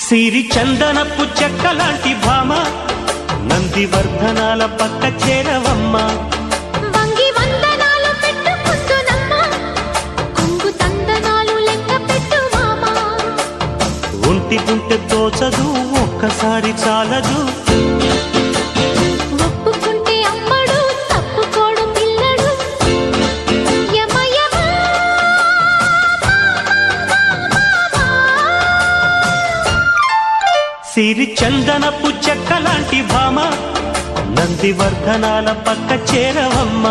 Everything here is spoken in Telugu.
సిరి చందనపు చెక్కలాంటి భామ నందివర్ధనాల పక్క చేరవమ్మ వంగి వందనాలు పెట్టుకుంటున్నమ్మ కొంగు తందనాలు లెక్క పెట్టు మామ ఒంటి గుంటె తోచదు ఒక్కసారి చాలదు ఒప్పుకుంటే అమ్మడు తప్పుకోడు పిల్లడు యమ యమ సిరి చందనపు చెక్కలాంటి భామ నందివర్ధనాల పక్క చేరవమ్మ